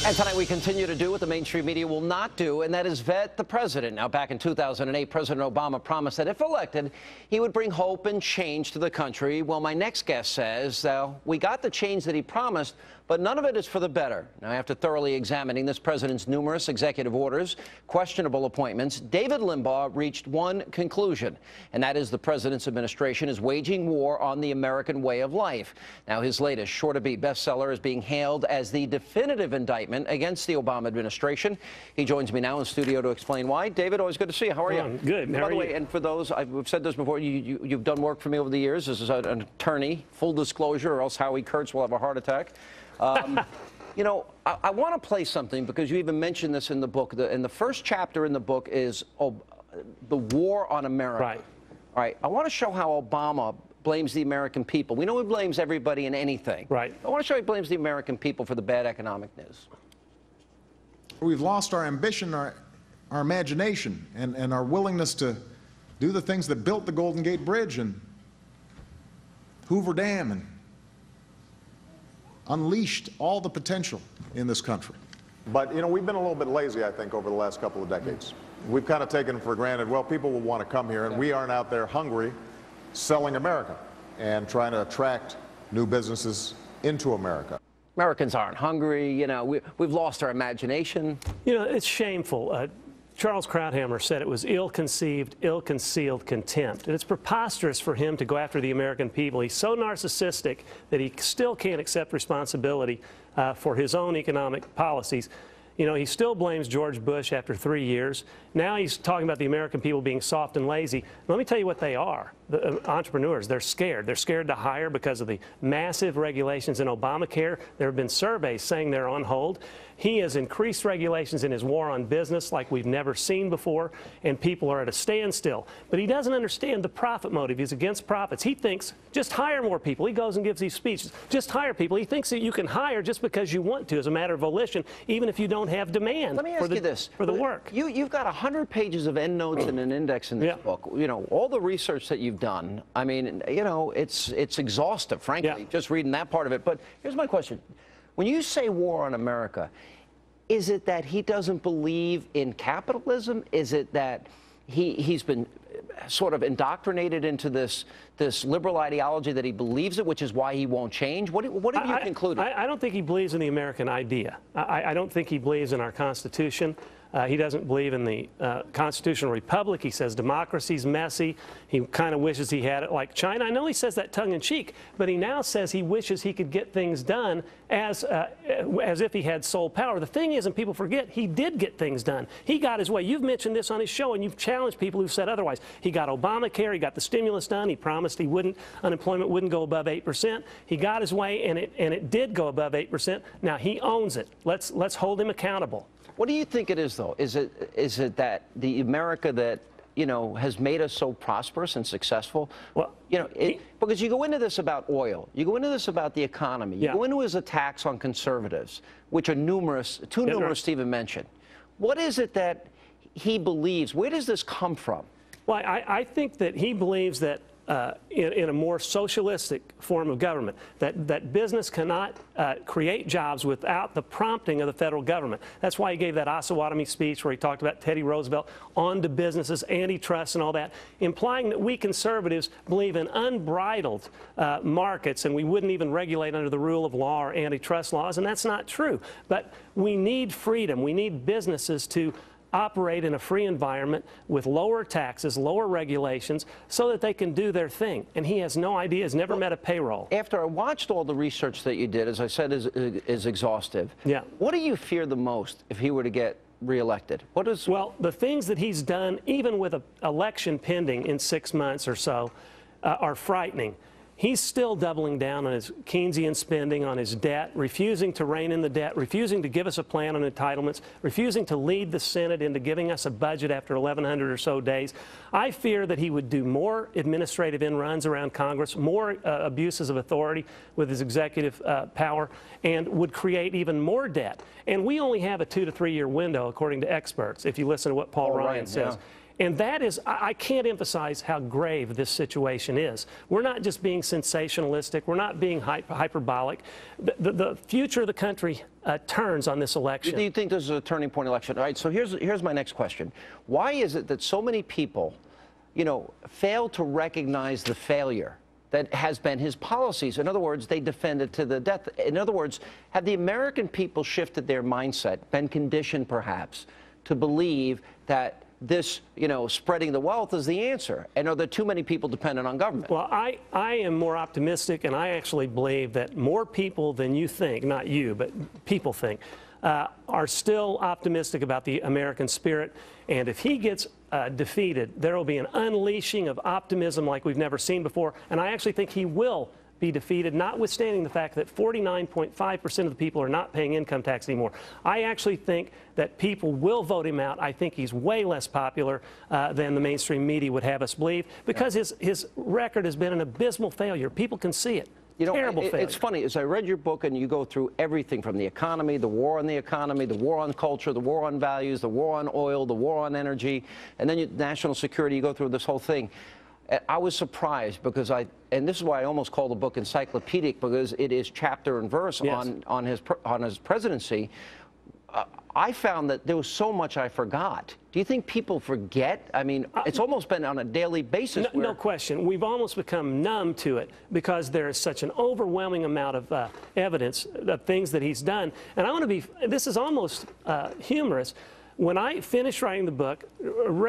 And tonight we continue to do what the mainstream media will not do, and that is vet the president. Now, back in 2008, President Obama promised that if elected, he would bring hope and change to the country. Well, my next guest says we got the change that he promised, but none of it is for the better. Now, after thoroughly examining this president's numerous executive orders, questionable appointments, David Limbaugh reached one conclusion, and that is the president's administration is waging war on the American way of life. Now, his latest sure-to-be bestseller is being hailed as the definitive indictment against the Obama administration. He joins me now in studio to explain why. David, always good to see you. How are you? Good. By the way, and for those, I've said this before, you've done work for me over the years as an attorney, full disclosure, or else Howie Kurtz will have a heart attack. You know, I want to play something because you even mentioned this in the book. And the first chapter in the book is the war on America. Right. All right. I want to show how Obama blames the American people. We know he blames everybody and anything. Right. I want to show he blames the American people for the bad economic news. We've lost our ambition, our imagination, and our willingness to do the things that built the Golden Gate Bridge and Hoover Dam and unleashed all the potential in this country. But, you know, we've been a little bit lazy, I think, over the last couple of decades. We've kind of taken for granted, well, people will want to come here, and we aren't out there hungry selling America and trying to attract new businesses into America. Americans aren't hungry. You know, we've lost our imagination. You know, it's shameful. Charles Krauthammer said it was ill-conceived, ill-concealed contempt. And it's preposterous for him to go after the American people. He's so narcissistic that he still can't accept responsibility for his own economic policies. You know, he still blames George Bush after 3 years. Now he's talking about the American people being soft and lazy. Let me tell you what they are. The entrepreneurs, they're scared. They're scared to hire because of the massive regulations in Obamacare. There have been surveys saying they're on hold. He has increased regulations in his war on business like we've never seen before, and people are at a standstill. But he doesn't understand the profit motive. He's against profits. He thinks, just hire more people. He goes and gives these speeches. Just hire people. He thinks that you can hire just because you want to as a matter of volition, even if you don't have demand. Let me ask you this. For the work. You've got 100 pages of endnotes and an index in this book. You know, all the research that you've done, I mean, you know, it's exhaustive, frankly, just reading that part of it. But here's my question. When you say war on America, is it that he doesn't believe in capitalism? Is it that he's been sort of indoctrinated into this liberal ideology that he believes it, which is why he won't change? What have you concluded? I don't think he believes in the American idea. I don't think he believes in our Constitution. He doesn't believe in the constitutional republic. He says democracy's messy. He kind of wishes he had it like China. I know he says that tongue-in-cheek, but he now says he wishes he could get things done as if he had sole power. The thing is, and people forget, he did get things done. He got his way. You've mentioned this on his show, and you've challenged people who've said otherwise. He got Obamacare. He got the stimulus done. He promised unemployment wouldn't go above 8%. He got his way, and it did go above 8%. Now he owns it. Let's hold him accountable. What do you think it is, though? Is it that the America that, you know, has made us so prosperous and successful? Well, you know, because you go into this about oil, you go into this about the economy, you go into his attacks on conservatives, which are numerous, too numerous to even mention. What is it that he believes? Where does this come from? Well, I think that he believes that in a more socialistic form of government, that business cannot create jobs without the prompting of the federal government. That's why he gave that Osawatomie speech where he talked about Teddy Roosevelt, on to businesses, antitrust and all that, implying that we conservatives believe in unbridled markets and we wouldn't even regulate under the rule of law or antitrust laws, and that's not true. But we need freedom. We need businesses to operate in a free environment with lower taxes, lower regulations, so that they can do their thing. And he has no idea, has never met a payroll. After I watched all the research that you did, as I said, is exhaustive. Yeah. What do you fear the most if he were to get reelected? Well, the things that he's done, even with an election pending in 6 months or so, are frightening. He's still doubling down on his Keynesian spending, on his debt, refusing to rein in the debt, refusing to give us a plan on entitlements, refusing to lead the Senate into giving us a budget after 1,100 or so days. I fear that he would do more administrative in-runs around Congress, more abuses of authority with his executive power, and would create even more debt. And we only have a 2 to 3 year window, according to experts, if you listen to what Paul Ryan says. And that is, I can't emphasize how grave this situation is. We're not just being sensationalistic. We're not being hyperbolic. The future of the country turns on this election. Do you think this is a turning point election? All right, so here's my next question. Why is it that so many people, you know, fail to recognize the failure that has been his policies? In other words, they defend it to the death. In other words, have the American people shifted their mindset, been conditioned perhaps, to believe that this, you know, spreading the wealth is the answer? And are there too many people dependent on government? Well, I am more optimistic, and I actually believe that more people than you think, not you, but people think, are still optimistic about the American spirit. And if he gets defeated, there will be an unleashing of optimism like we've never seen before. And I actually think he will be defeated, notwithstanding the fact that 49.5% of the people are not paying income tax anymore. I actually think that people will vote him out. I think he's way less popular than the mainstream media would have us believe, because his record has been an abysmal failure. People can see it. You know, terrible failure. It's funny, as I read your book and you go through everything from the economy, the war on the economy, the war on culture, the war on values, the war on oil, the war on energy, and then national security, you go through this whole thing. I was surprised because and this is why I almost call the book encyclopedic, because it is chapter and verse on his presidency. I found that there was so much I forgot. Do you think people forget? I mean, it's almost been on a daily basis. No question. We've almost become numb to it because there is such an overwhelming amount of evidence of things that he's done. And I want to be, this is almost humorous. When I finished writing the book,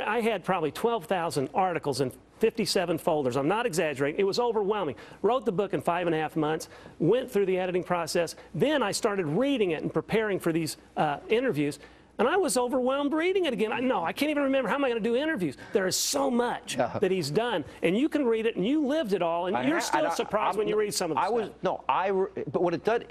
I had probably 12,000 articles in 57 folders. I'm not exaggerating. It was overwhelming. Wrote the book in 5.5 months, went through the editing process. Then I started reading it and preparing for these interviews. And I was overwhelmed reading it again. I can't even remember how am I going to do interviews. There is so much that he's done. And you can read it, and you lived it all, and you're still surprised when you read some of the stuff. But what it does,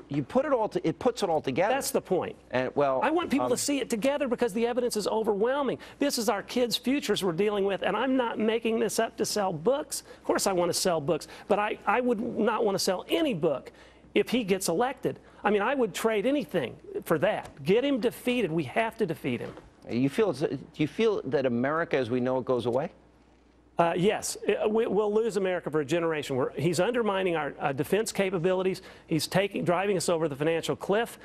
you put it all, it puts it all together. That's the point. And, well, I want people to see it together because the evidence is overwhelming. This is our kids' futures we're dealing with, and I'm not making this up to sell books. Of course I want to sell books, but I would not want to sell any book if he gets elected. I mean, I would trade anything for that. Get him defeated. We have to defeat him. Do you feel that America as we know it goes away? Yes, we'll lose America for a generation. He's undermining our defense capabilities. He's driving us over the financial cliff.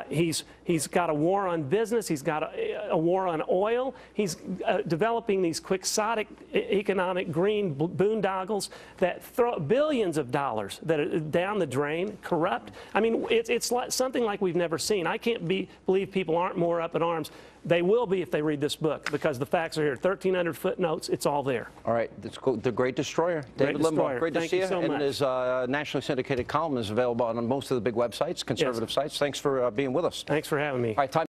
He's got a war on business. He's got a war on oil. He's developing these quixotic economic green boondoggles that throw billions of dollars that are down the drain, corrupt. I mean, it's like something like we've never seen. I can't believe people aren't more up in arms. They will be if they read this book, because the facts are here. 1,300 footnotes. It's all there. All right. The Great Destroyer. David Limbaugh. Great to see you. Thank you so much. And his nationally syndicated column is available on most of the big websites, conservative sites. Thanks for being with us. Thanks for having me. All right, time